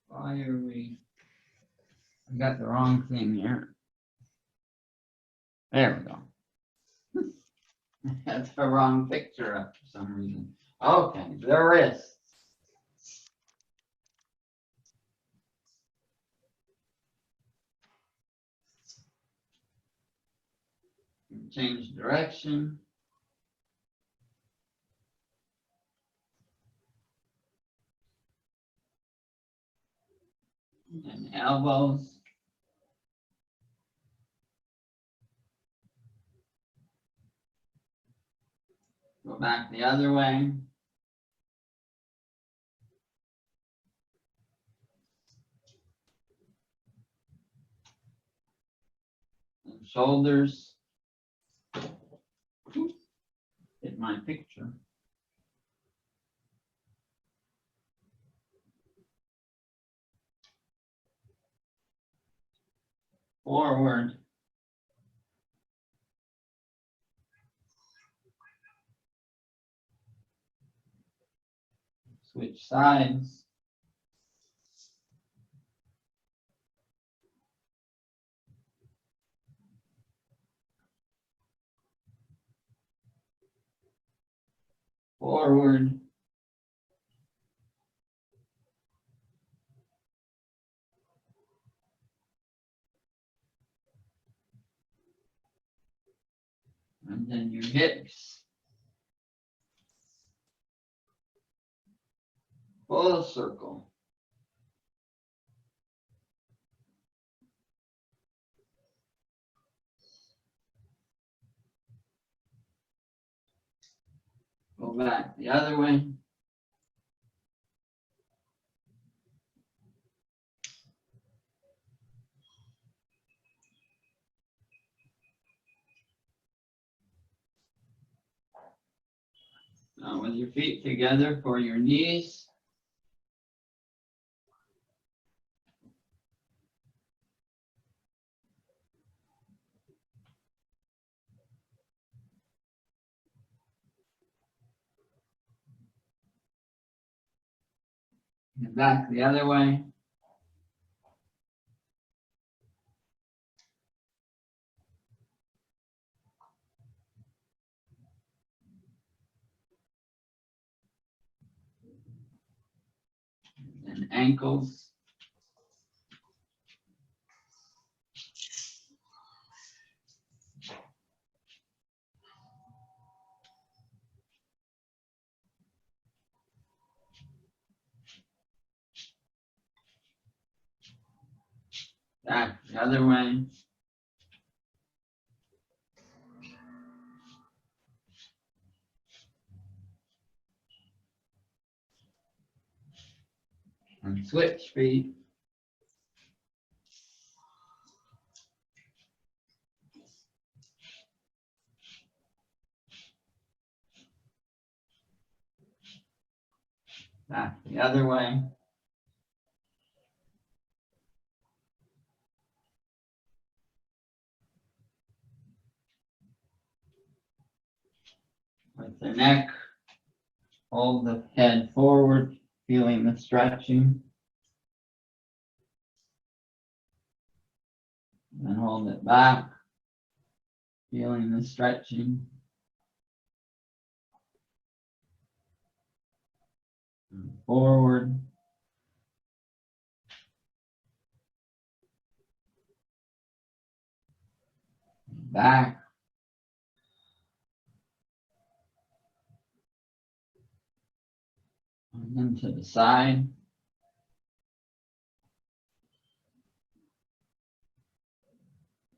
Why are we? I got the wrong thing here. There we go. That's the wrong picture up for some reason. Okay, the wrists. Change direction. And elbows. Go back the other way. And shoulders. Hit my picture. Forward. Switch sides. Forward. And then your hips. Full circle. Go back the other way. Now with your feet together for your knees. And back the other way. And ankles. Back the other way. And switch feet. Back the other way. With the neck, hold the head forward, feeling the stretching. And hold it back, feeling the stretching. And forward. Back. And then to the side.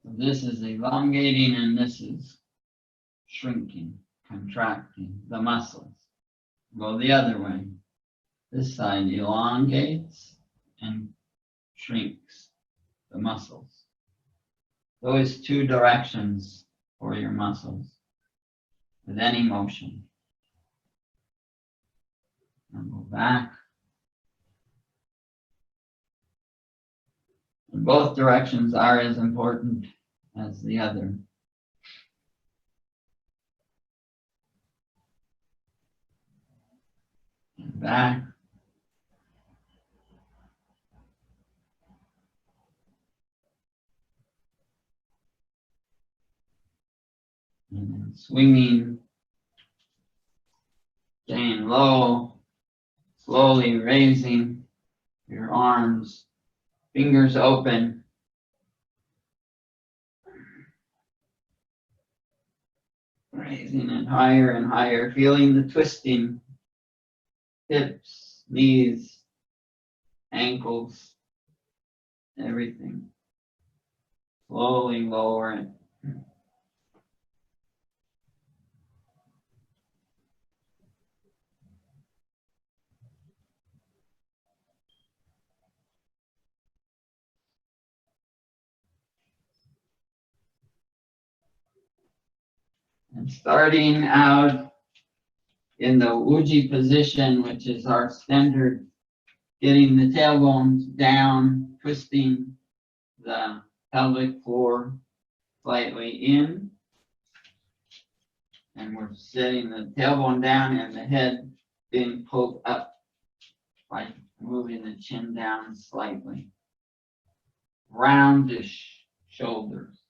So this is elongating and this is shrinking, contracting the muscles. Go the other way. This side elongates and shrinks the muscles. Those two directions for your muscles with any motion. And go back. And both directions are as important as the other. And back. swinging, staying low, slowly raising your arms, fingers open. Raising it higher and higher, feeling the twisting, hips, knees, ankles, everything. Slowly lower it. And starting out in the Uji position, which is our standard, getting the tailbones down, twisting the pelvic floor slightly in. And we're setting the tailbone down and the head being pulled up by moving the chin down slightly. Roundish shoulders,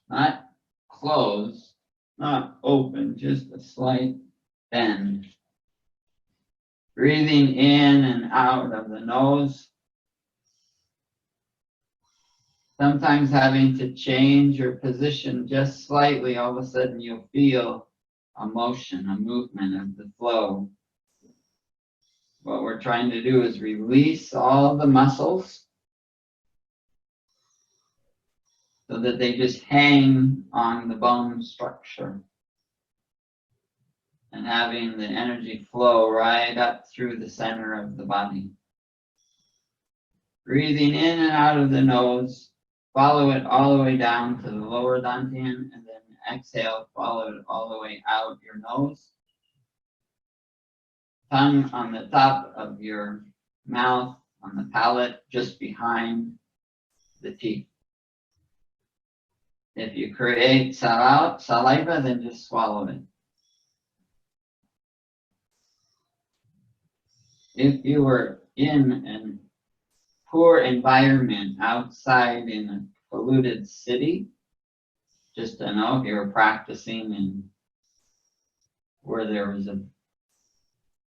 not closed, not open, just a slight bend. Breathing in and out of the nose. Sometimes having to change your position just slightly, all of a sudden you'll feel a motion, a movement of the flow. What we're trying to do is release all the muscles so that they just hang on the bone structure. And having the energy flow right up through the center of the body. Breathing in and out of the nose, follow it all the way down to the lower dantian, and then exhale, follow it all the way out your nose. Tongue on the top of your mouth, on the palate, just behind the teeth. If you create saliva, then just swallow it. If you were in a poor environment outside in a polluted city, just to know if you were practicing in where there was a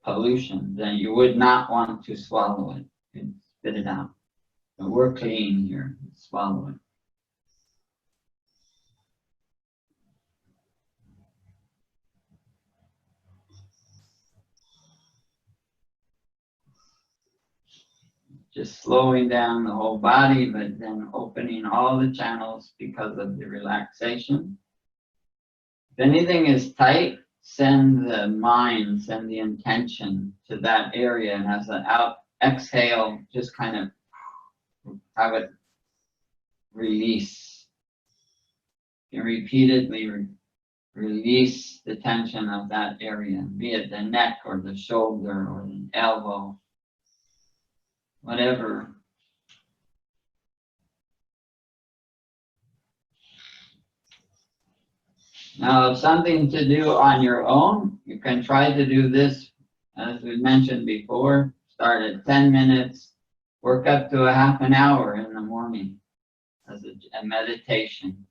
pollution, then you would not want to swallow it and spit it out. But we're clean here, swallow it. Just slowing down the whole body, but then opening all the channels because of the relaxation. If anything is tight, send the mind, send the intention to that area, and as an exhale, just kind of have it release. You repeatedly release the tension of that area, be it the neck or the shoulder or the elbow. Whatever. Now, if something to do on your own, you can try to do this, as we mentioned before, start at 10 minutes, work up to a half an hour in the morning as a meditation.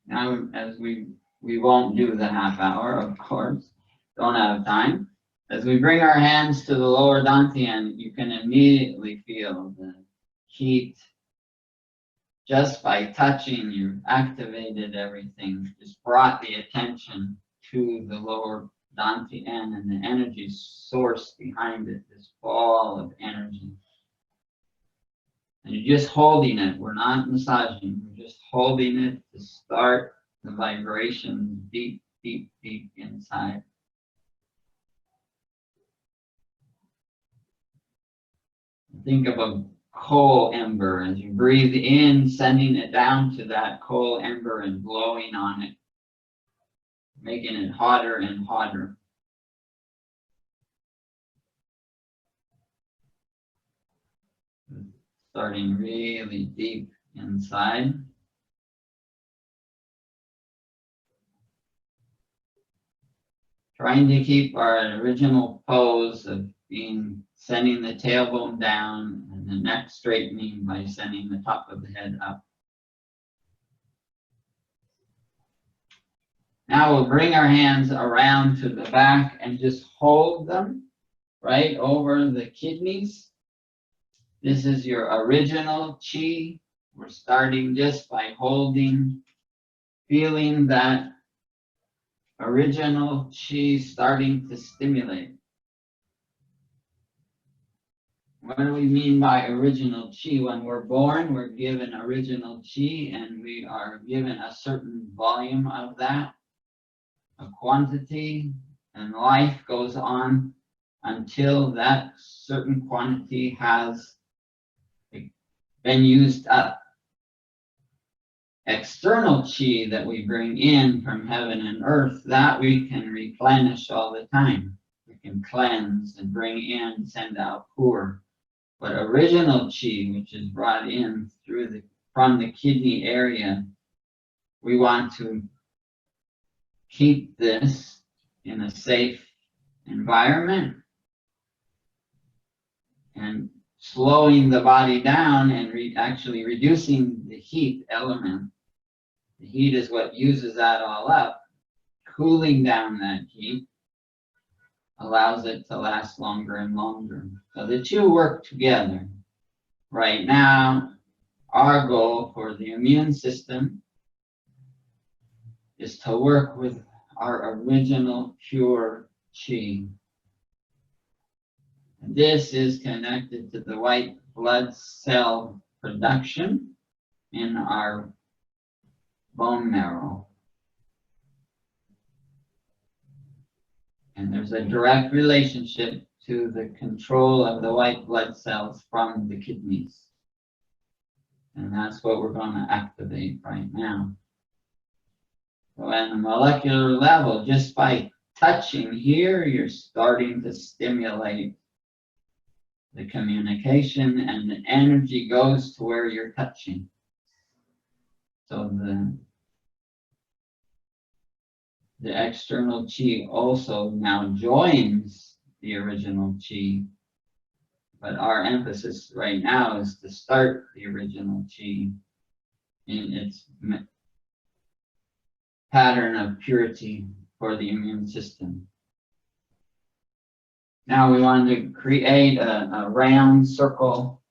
Now, as we won't do the half hour, of course, don't have time. As we bring our hands to the lower dantian, you can immediately feel the heat. Just by touching, you've activated everything, just brought the attention to the lower dantian and the energy source behind it, this ball of energy. And you're just holding it, we're not massaging, we're just holding it to start the vibration deep, deep, deep inside. Think of a coal ember as you breathe in, sending it down to that coal ember and blowing on it, making it hotter and hotter. Starting really deep inside. Trying to keep our original pose of sending the tailbone down and the neck straightening by sending the top of the head up. Now we'll bring our hands around to the back and just hold them right over the kidneys. This is your original chi. We're starting just by holding, feeling that original chi starting to stimulate. What do we mean by original chi? When we're born, we're given original chi and we are given a certain volume of that, a quantity, and life goes on until that certain quantity has been used up. External chi that we bring in from heaven and earth, that we can replenish all the time. We can cleanse and bring in, send out poor. But original chi, which is brought in through from the kidney area, we want to keep this in a safe environment and slowing the body down and actually reducing the heat element. The heat is what uses that all up. Cooling down that heat allows it to last longer and longer. So the two work together. Right now, our goal for the immune system is to work with our original pure chi. And this is connected to the white blood cell production in our bone marrow. And there's a direct relationship to the control of the white blood cells from the kidneys. And that's what we're going to activate right now. So at the molecular level, just by touching here, you're starting to stimulate the communication and the energy goes to where you're touching. So the external chi also now joins the original chi. But our emphasis right now is to start the original chi in its pattern of purity for the immune system. Now we want to create a round circle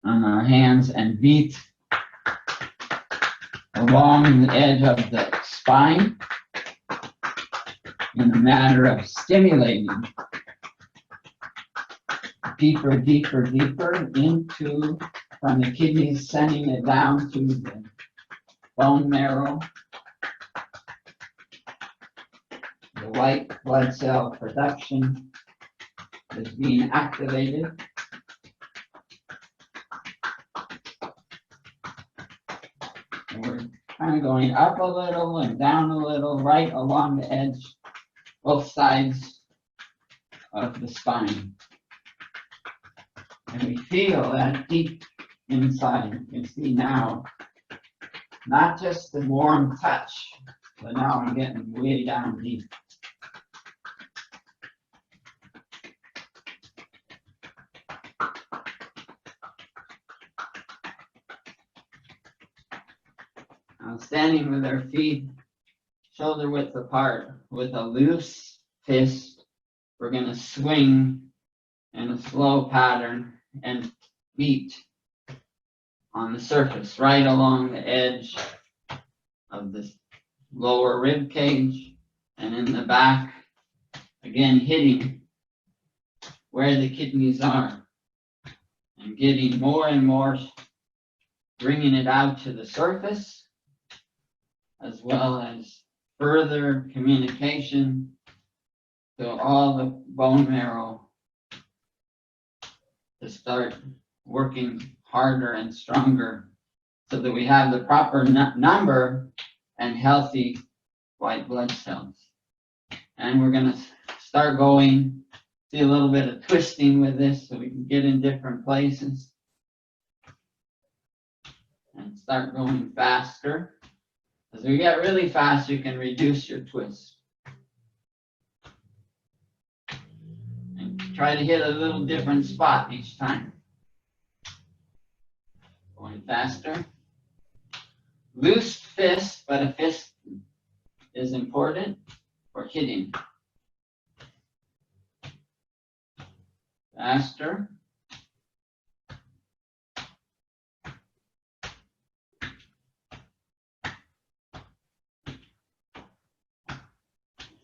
on our hands and beat along the edge of the spine in a matter of stimulating deeper, deeper, deeper into, from the kidneys, sending it down to the bone marrow. The white blood cell production is being activated. And we're kind of going up a little and down a little, right along the edge, both sides of the spine. And we feel that deep inside. You can see now, not just the warm touch, but now I'm getting way down deep. Now standing with our feet shoulder width apart with a loose fist, we're going to swing in a slow pattern and beat on the surface right along the edge of this lower rib cage and in the back, again hitting where the kidneys are and getting more and more, bringing it out to the surface, as well as further communication to all the bone marrow to start working harder and stronger so that we have the proper number and healthy white blood cells. And we're going to start going, see a little bit of twisting with this so we can get in different places and start going faster. As we get really fast, you can reduce your twist. And try to hit a little different spot each time. Going faster. Loose fist, but a fist is important for hitting. Faster.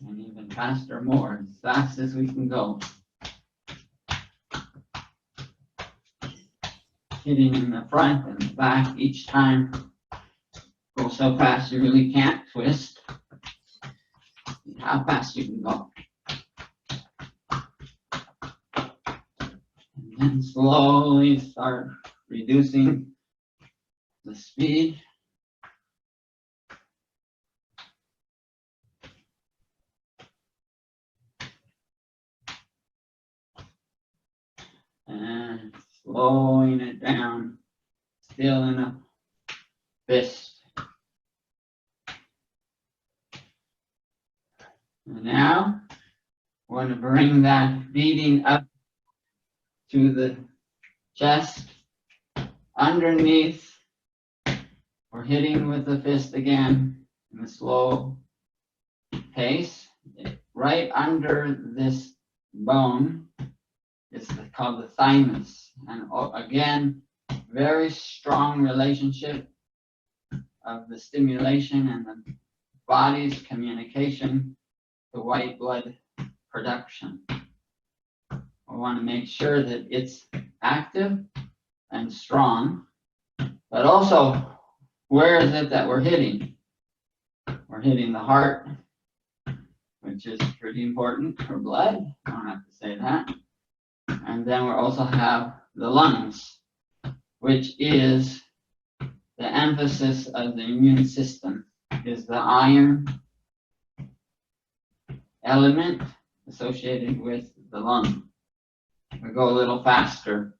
And even faster more, as fast as we can go. Hitting in the front and the back each time. Go so fast you really can't twist. How fast you can go. And then slowly start reducing the speed. And slowing it down, still in a fist. And now, we want to bring that beating up to the chest, underneath. We're hitting with the fist again in a slow pace. Right under this bone is called the thymus. And again, very strong relationship of the stimulation and the body's communication to white blood production. We want to make sure that it's active and strong, but also, where is it that we're hitting? We're hitting the heart, which is pretty important for blood. I don't have to say that. And then we also have the lungs, which is the emphasis of the immune system, is the iron element associated with the lung. We go a little faster.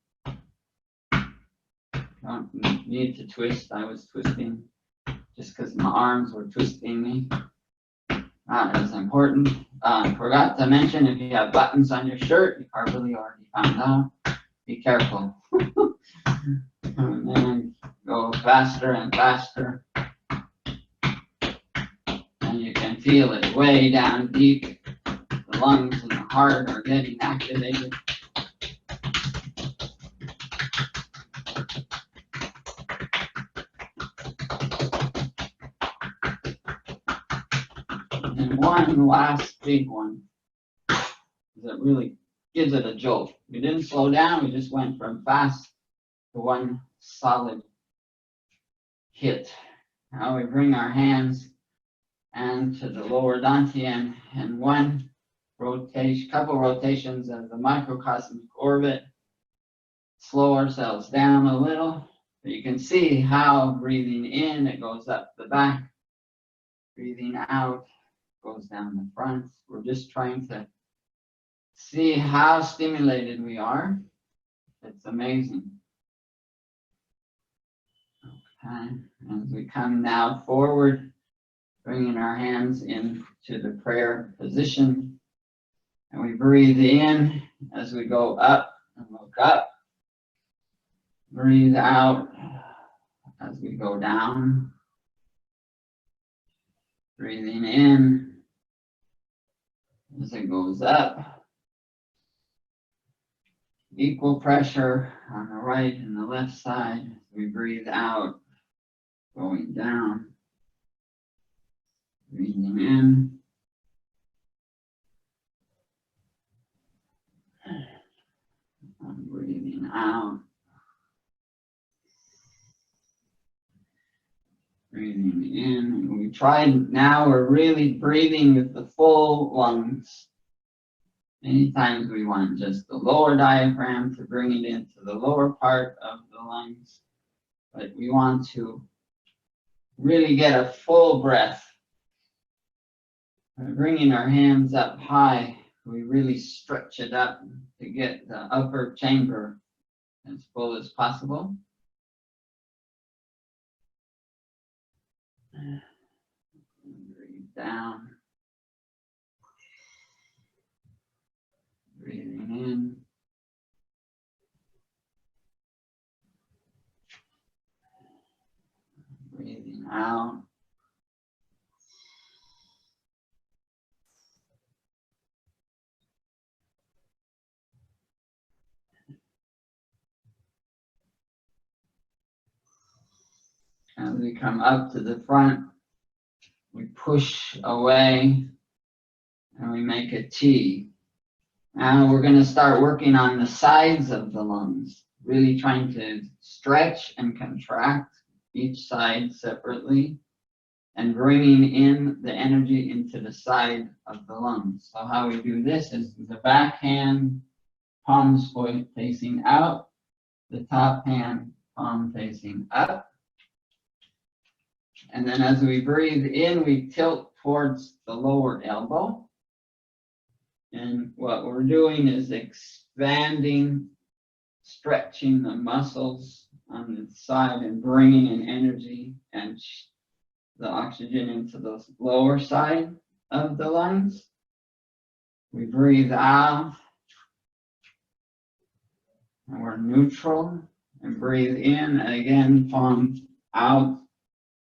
Don't need to twist. I was twisting just because my arms were twisting me. Not as important. Forgot to mention, if you have buttons on your shirt, you probably already found out. Be careful. And then go faster and faster. And you can feel it way down deep. The lungs and the heart are getting activated. And one last big one that really gives it a jolt. We didn't slow down, we just went from fast to one solid hit. Now we bring our hands and to the lower dantian and one rotation, couple rotations of the microcosmic orbit. Slow ourselves down a little. So you can see how breathing in, it goes up the back. Breathing out, goes down the front. We're just trying to see how stimulated we are. It's amazing. Okay, as we come now forward, bringing our hands into the prayer position, and we breathe in as we go up and look up. Breathe out as we go down. Breathing in as it goes up. Equal pressure on the right and the left side as we breathe out, going down. Breathing in. And breathing out. Breathing in. We tried, now we're really breathing with the full lungs. Many times we want just the lower diaphragm to bring it into the lower part of the lungs, but we want to really get a full breath. By bringing our hands up high, we really stretch it up to get the upper chamber as full as possible. Breathe down. Breathing in. Breathing out. As we come up to the front, we push away and we make a T. Now we're going to start working on the sides of the lungs, really trying to stretch and contract each side separately and bringing in the energy into the side of the lungs. So how we do this is the back hand, palms facing out, the top hand, palm facing up. And then as we breathe in, we tilt towards the lower elbow. And what we're doing is expanding, stretching the muscles on the side and bringing in energy and the oxygen into the lower side of the lungs. We breathe out, and we're neutral, and breathe in, and again, palm out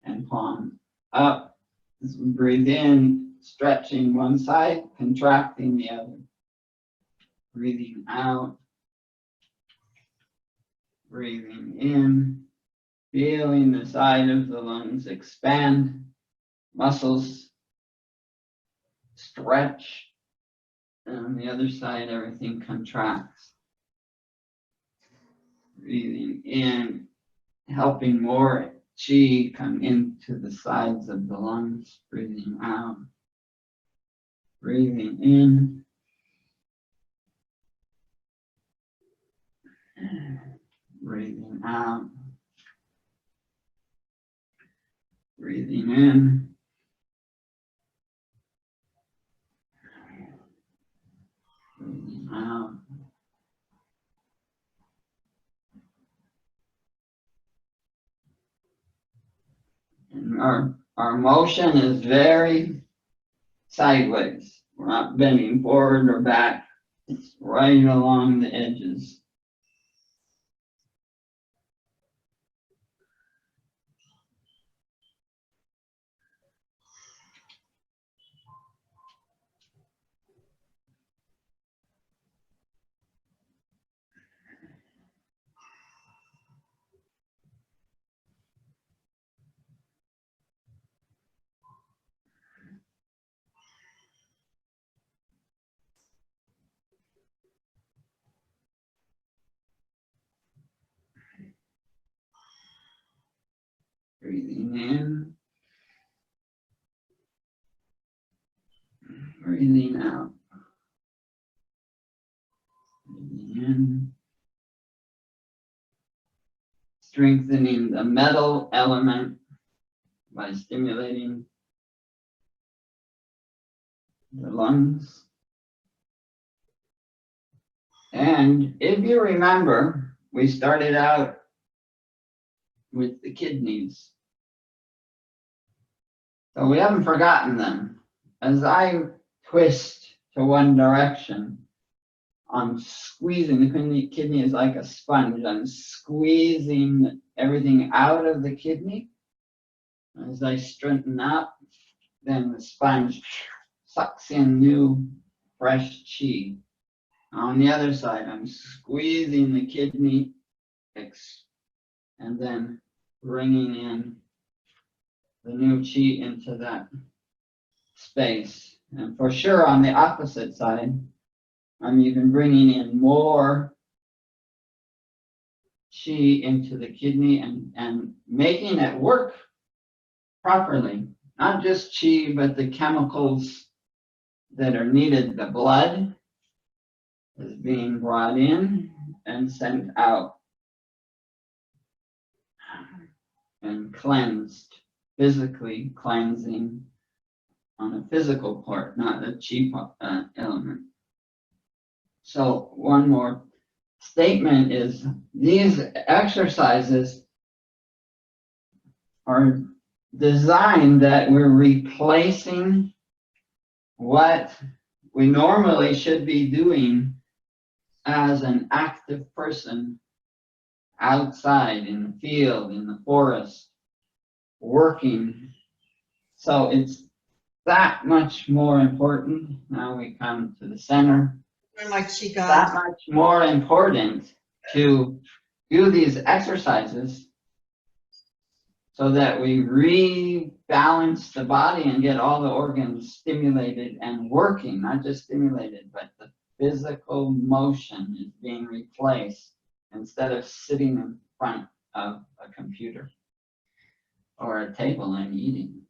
and palm up. As we breathe in, stretching one side, contracting the other. Breathing out, breathing in, feeling the side of the lungs expand, muscles stretch, and on the other side, everything contracts. Breathing in, helping more Qi come into the sides of the lungs. Breathing out, breathing in, breathing out, breathing in, breathing out. And our motion is very sideways. We're not bending forward or back. It's right along the edges. Breathing in, breathing out. Breathing in, strengthening the metal element by stimulating the lungs. And if you remember, we started out with the kidneys. So we haven't forgotten them. As I twist to one direction, I'm squeezing, the kidney is like a sponge. I'm squeezing everything out of the kidney. As I straighten up, then the sponge sucks in new, fresh Qi. On the other side, I'm squeezing the kidney and then bringing in the new Qi into that space. And for sure, on the opposite side, I'm even bringing in more Qi into the kidney and making it work properly. Not just Qi, but the chemicals that are needed. The blood is being brought in and sent out and cleansed, physically cleansing on a physical part, not a Qi element. So one more statement is these exercises are designed that we're replacing what we normally should be doing as an active person outside in the field, in the forest, working. So it's that much more important. Now we come to the center. That much more important to do these exercises so that we rebalance the body and get all the organs stimulated and working, not just stimulated, but the physical motion is being replaced instead of sitting in front of a computer or a table and eating.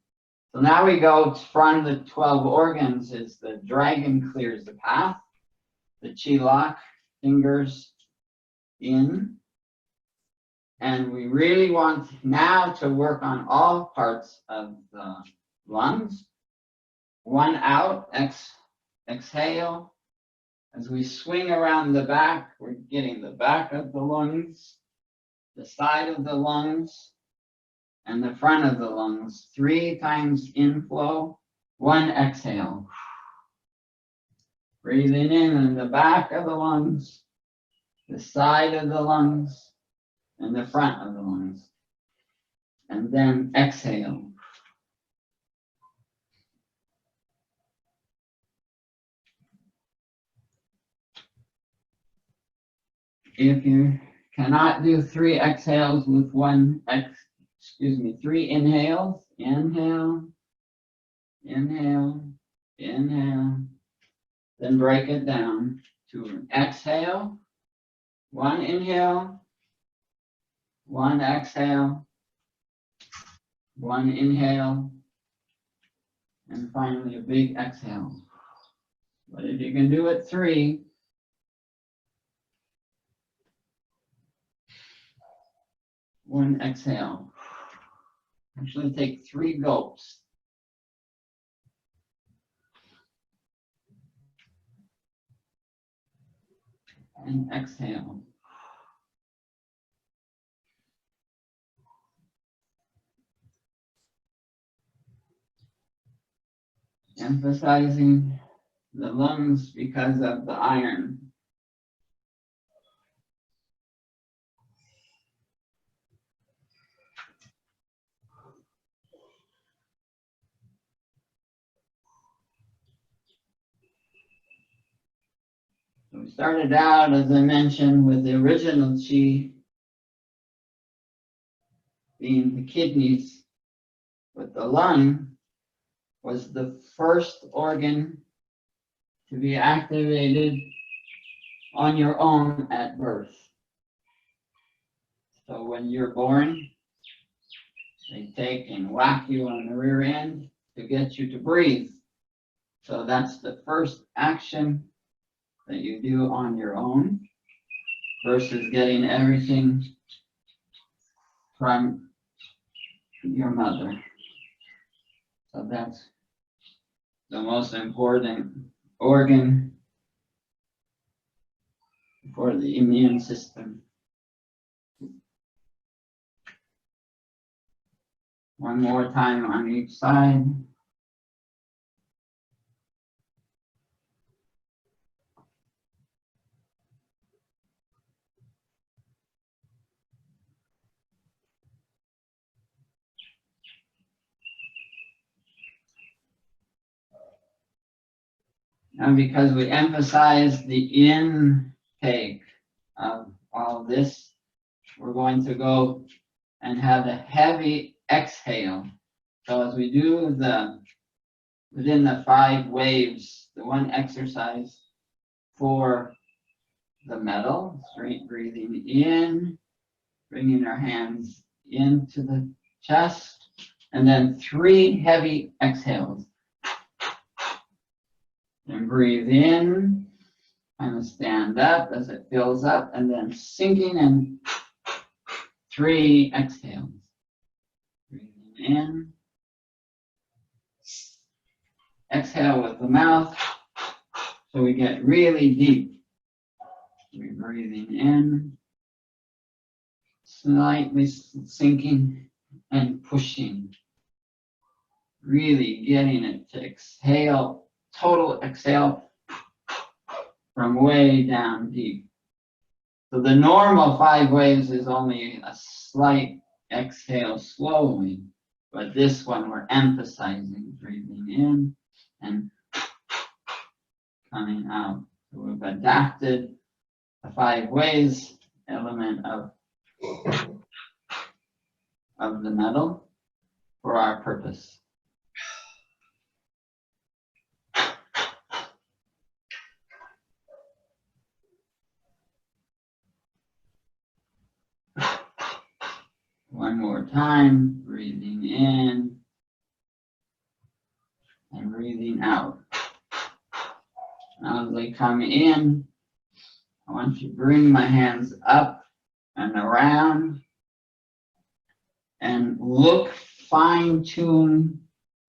So now we go from the 12 organs is the dragon clears the path, the chi lock, fingers in, and we really want now to work on all parts of the lungs. One out, exhale. As we swing around the back, we're getting the back of the lungs, the side of the lungs, and the front of the lungs. 3 times inflow, 1 exhale. Breathing in the back of the lungs, the side of the lungs, and the front of the lungs. And then exhale. If you cannot do 3 exhales with 3 inhales, inhale, inhale, inhale, then break it down to an exhale, 1 inhale, 1 exhale, 1 inhale, and finally a big exhale. But if you can do it 3, one exhale. Actually take 3 gulps. And exhale. Emphasizing the lungs because of the iron. We started out, as I mentioned, with the original chi being the kidneys, but the lung was the first organ to be activated on your own at birth. So when you're born, they take and whack you on the rear end to get you to breathe. So that's the first action that you do on your own versus getting everything from your mother. So that's the most important organ for the immune system. One more time on each side. And because we emphasize the intake of all this, we're going to go and have a heavy exhale. So as we do within the 5 waves, the one exercise for the metal, straight breathing in, bringing our hands into the chest, and then 3 heavy exhales. And breathe in, kind of stand up as it fills up, and then sinking and 3 exhales. Breathing in. Exhale with the mouth, so we get really deep. We're breathing in, slightly sinking and pushing. Really getting it to exhale, total exhale from way down deep. So the normal 5 waves is only a slight exhale slowly, but this one we're emphasizing breathing in and coming out. So we've adapted the 5 ways element of of the metal for our purpose. One more time, breathing in and breathing out. Now as I come in, I want you to bring my hands up and around and look, fine tune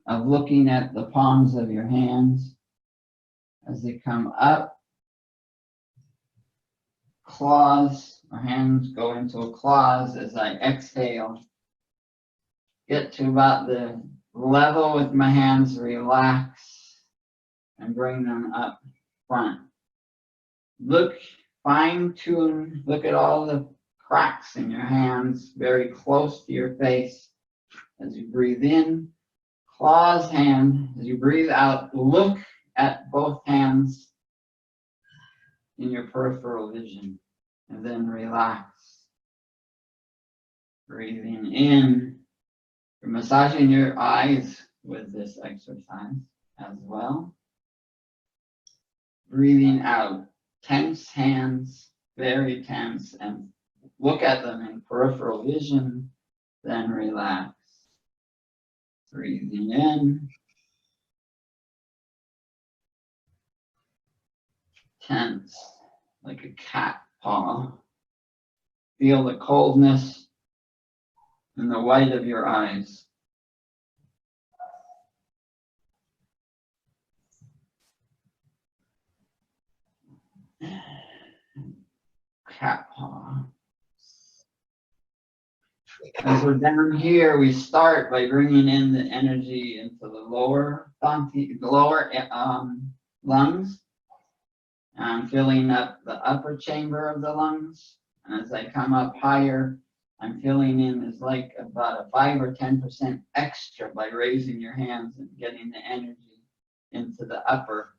of looking at the palms of your hands as they come up. Claws, our hands go into claws as I exhale. Get to about the level with my hands, relax, and bring them up front. Look, fine tune, look at all the cracks in your hands, very close to your face. As you breathe in, claws hand. As you breathe out, look at both hands in your peripheral vision, and then relax. Breathing in. You're massaging your eyes with this exercise as well. Breathing out, tense hands, very tense, and look at them in peripheral vision, then relax. Breathing in. Tense, like a cat paw. Feel the coldness in the white of your eyes. Cat paw. As we're down here, we start by bringing in the energy into the lower lungs. I'm filling up the upper chamber of the lungs. And as I come up higher, I'm filling in is like about a 5 or 10% extra by raising your hands and getting the energy into the upper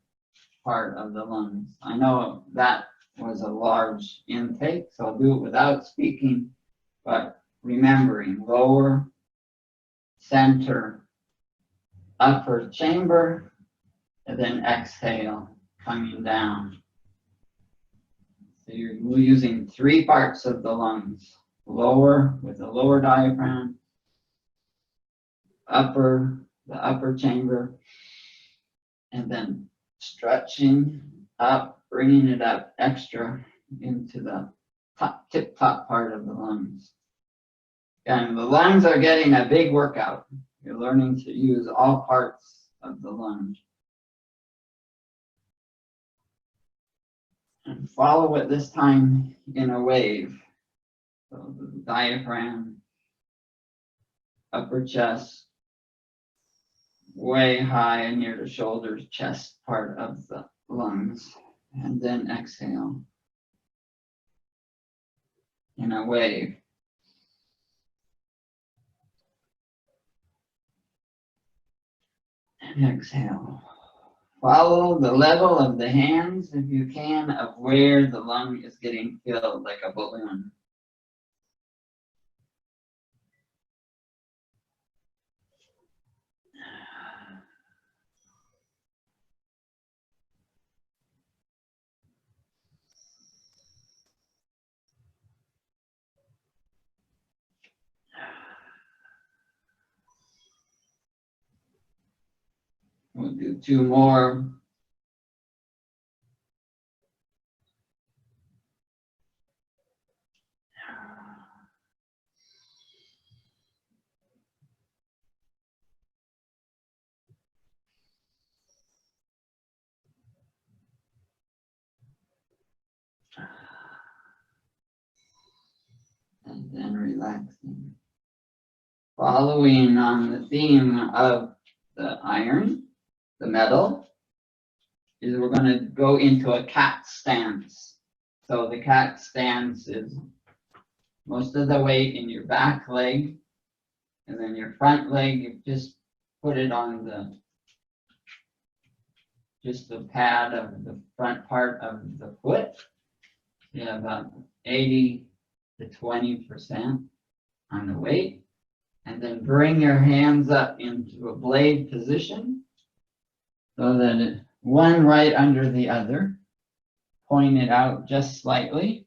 part of the lungs. I know that was a large intake, so I'll do it without speaking, but remembering lower, center, upper chamber, and then exhale, coming down. So you're using 3 parts of the lungs. Lower with the lower diaphragm, upper, the upper chamber, and then stretching up, bringing it up extra into the tip-top part of the lungs. And the lungs are getting a big workout. You're learning to use all parts of the lung. And follow it this time in a wave. So the diaphragm, upper chest, way high near the shoulders, chest part of the lungs. And then exhale in a wave. And exhale. Follow the level of the hands, if you can, of where the lung is getting filled like a balloon. We'll do 2 more. And then relaxing. Following on the theme of the iron, the metal, is we're going to go into a cat stance. So the cat stance is most of the weight in your back leg, and then your front leg, you just put it on the pad of the front part of the foot. You have about 80 to 20% on the weight. And then bring your hands up into a blade position so that one right under the other. Point it out just slightly.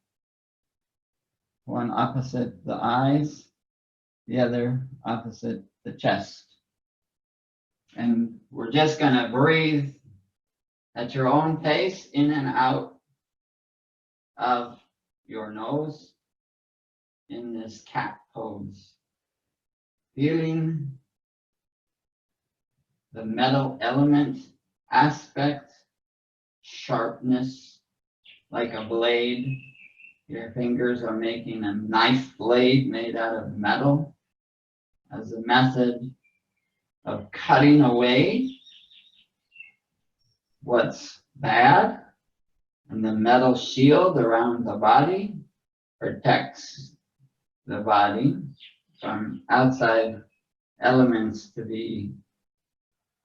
One opposite the eyes, the other opposite the chest. And we're just going to breathe at your own pace in and out of your nose in this cat pose. Feeling the metal element aspect, sharpness, like a blade. Your fingers are making a knife blade made out of metal as a method of cutting away what's bad. And the metal shield around the body protects the body from outside elements to be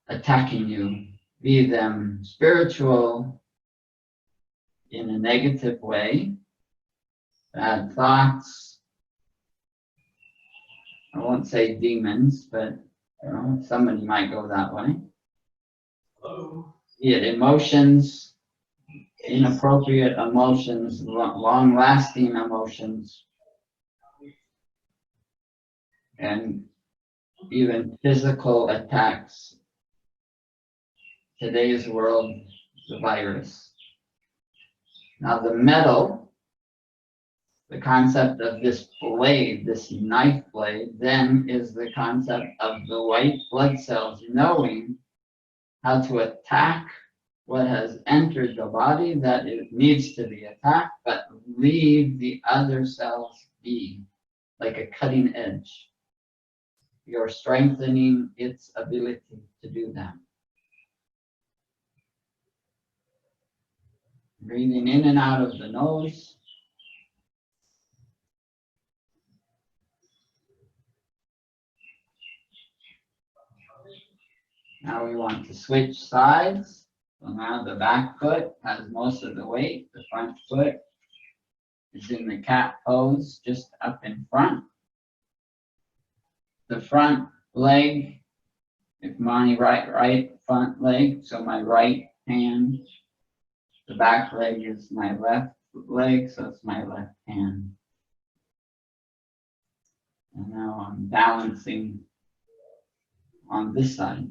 attacking you, be them spiritual in a negative way, bad thoughts. I won't say demons, but you know, somebody might go that way. Hello. Be it emotions, inappropriate emotions, long-lasting emotions, and even physical attacks. Today's world, the virus. Now the metal, the concept of this blade, this knife blade, then is the concept of the white blood cells knowing how to attack what has entered the body that it needs to be attacked, but leave the other cells be, like a cutting edge. You're strengthening its ability to do that. Breathing in and out of the nose. Now we want to switch sides. So now the back foot has most of the weight. The front foot is in the cat pose, just up in front. The front leg, if my right front leg, so my right hand. The back leg is my left leg, so it's my left hand. And now I'm balancing on this side.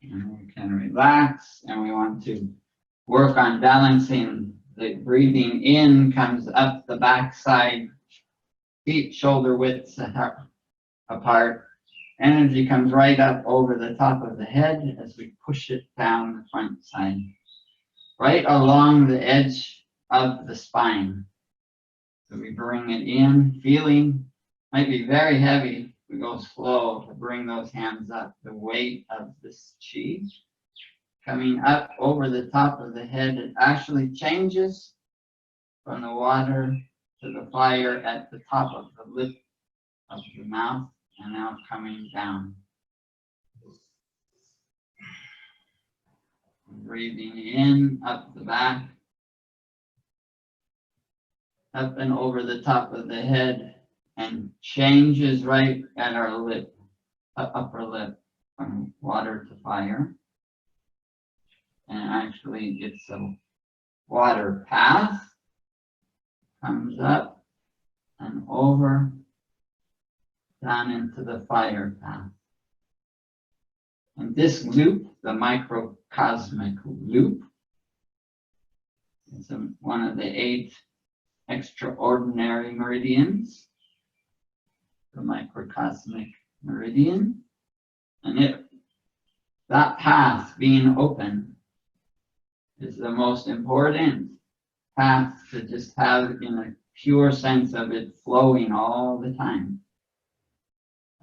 And we can relax, and we want to work on balancing. The breathing in comes up the backside, feet shoulder widths apart. Energy comes right up over the top of the head as we push it down the front side, right along the edge of the spine. So we bring it in, feeling, might be very heavy. We go slow to bring those hands up. The weight of this chi coming up over the top of the head, it actually changes from the water to the fire at the top of the lip of the mouth, and now coming down. Breathing in, up the back, up and over the top of the head, and changes right at our lip, upper lip, from water to fire. And actually it's a water path, comes up and over, down into the fire path. And this loop, the microcosmic loop, It's one of the 8 extraordinary meridians, the microcosmic meridian. And that path being open is the most important path to just have in a pure sense of it flowing all the time.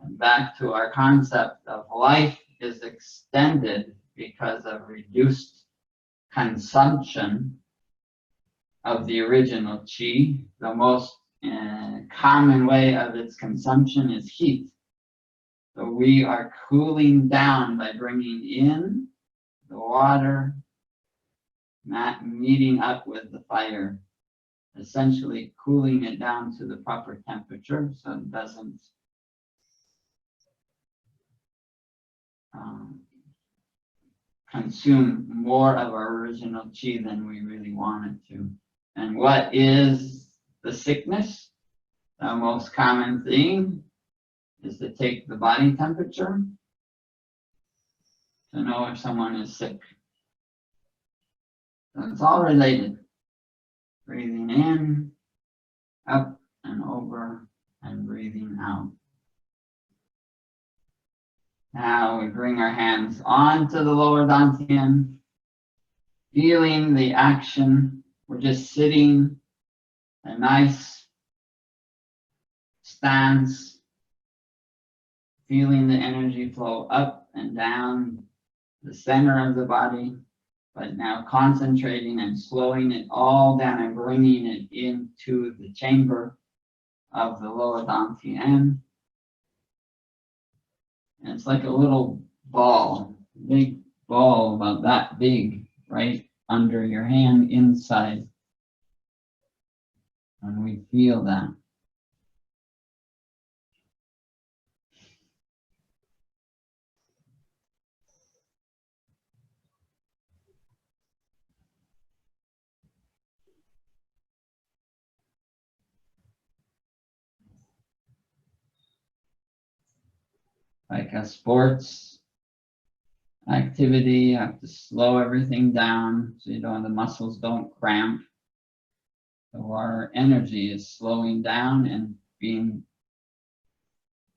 And back to our concept of life is extended because of reduced consumption of the original chi. The most common way of its consumption is heat. So we are cooling down by bringing in the water, not meeting up with the fire, essentially cooling it down to the proper temperature so it doesn't consume more of our original chi than we really want it to. And what is the sickness? The most common thing is to take the body temperature to know if someone is sick. So it's all related. Breathing in, up and over, and breathing out. Now we bring our hands onto the lower dantian, feeling the action. We're just sitting, a nice stance, feeling the energy flow up and down the center of the body, but now concentrating and slowing it all down and bringing it into the chamber of the lower dantian. And it's like a little ball, big ball about that big, right under your hand inside. And we feel that. Like a sports activity, you have to slow everything down so the muscles don't cramp. So our energy is slowing down and being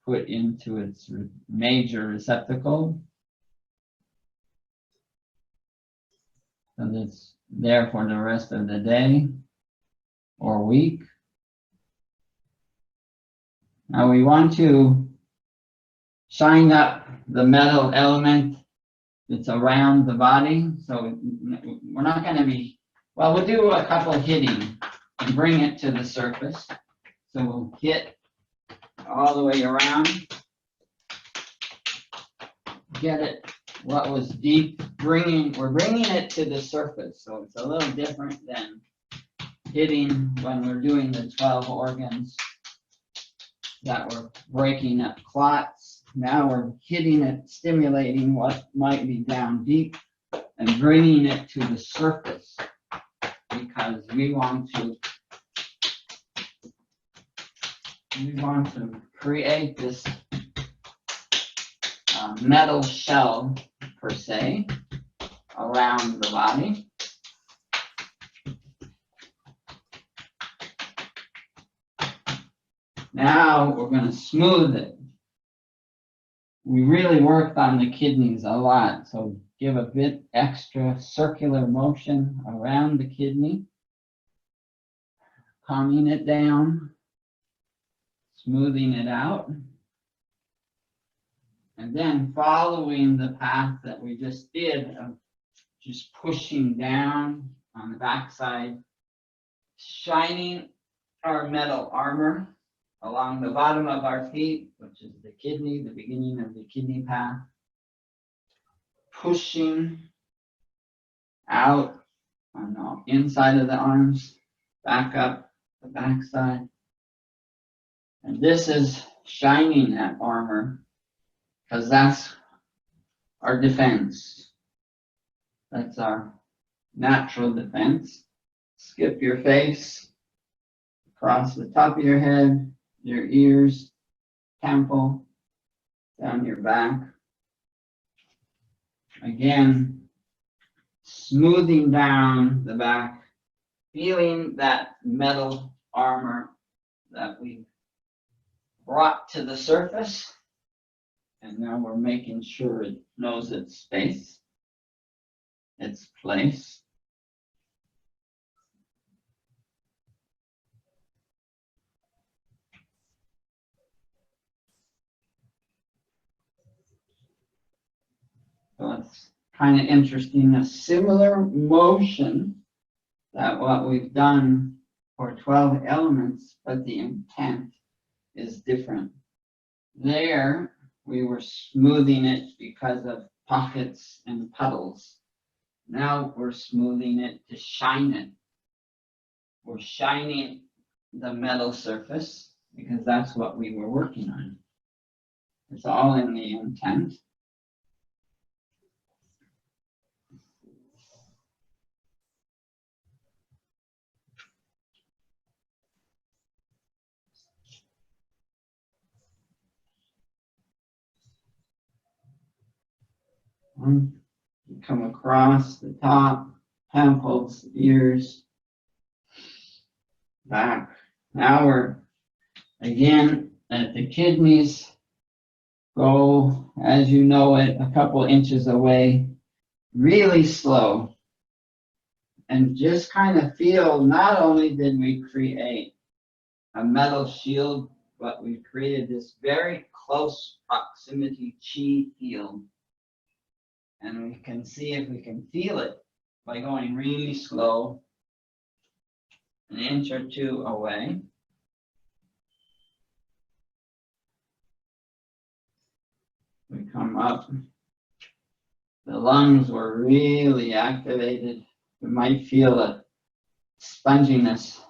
put into its major receptacle. So that's there for the rest of the day or week. Now we want to shine up the metal element that's around the body. So we're not going to be, well, we'll do a couple hitting and bring it to the surface. So we'll hit all the way around, get it what was deep, we're bringing it to the surface. So it's a little different than hitting when we're doing the 12 organs that we're breaking up clots. Now we're hitting it, stimulating what might be down deep and bringing it to the surface because we want to create this metal shell, per se, around the body. Now we're going to smooth it. We really worked on the kidneys a lot, so give a bit extra circular motion around the kidney, calming it down, smoothing it out, and then following the path that we just did of just pushing down on the backside, shining our metal armor along the bottom of our feet, which is the kidney, the beginning of the kidney path, pushing out on the inside of the arms, back up the backside. And this is shining that armor because that's our defense. That's our natural defense. Skip your face, across the top of your head, your ears, temple, down your back. Again, smoothing down the back feeling that metal armor that we brought to the surface. And now we're making sure it knows its space, its place. So it's kind of interesting, a similar motion that what we've done for 12 elements, but the intent is different. There, we were smoothing it because of pockets and puddles. Now we're smoothing it to shine it. We're shining the metal surface because that's what we were working on. It's all in the intent. You come across the top, temples, ears, back. Now we're again at the kidneys. Go, as you know it, a couple inches away, really slow. And just kind of feel, not only did we create a metal shield, but we created this very close proximity chi field. And we can see if we can feel it by going really slow, an inch or two away. We come up. The lungs were really activated. You might feel a sponginess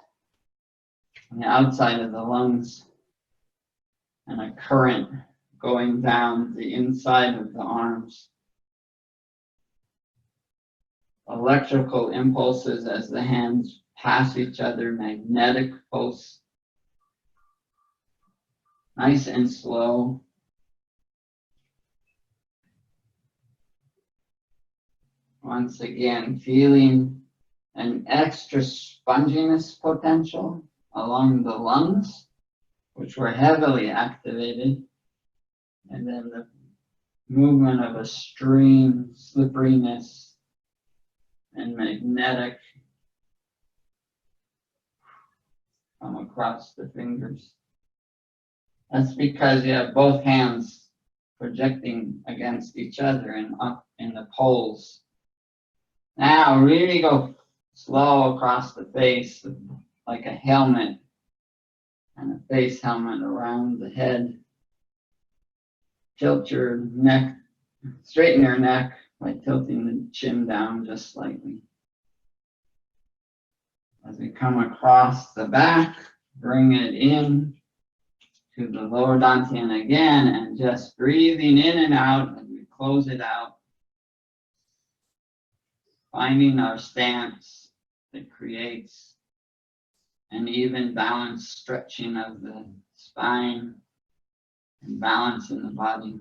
on the outside of the lungs and a current going down the inside of the arms. Electrical impulses as the hands pass each other, magnetic pulse. Nice and slow. Once again, feeling an extra sponginess potential along the lungs, which were heavily activated, and then the movement of a stream, slipperiness, and magnetic come across the fingers. That's because you have both hands projecting against each other and up in the poles. Now really go slow across the face like a helmet and a face helmet around the head. Tilt your neck, straighten your neck by tilting the chin down just slightly. As we come across the back, bring it in to the lower dantian again and just breathing in and out as we close it out. Finding our stance that creates an even balanced stretching of the spine and balance in the body.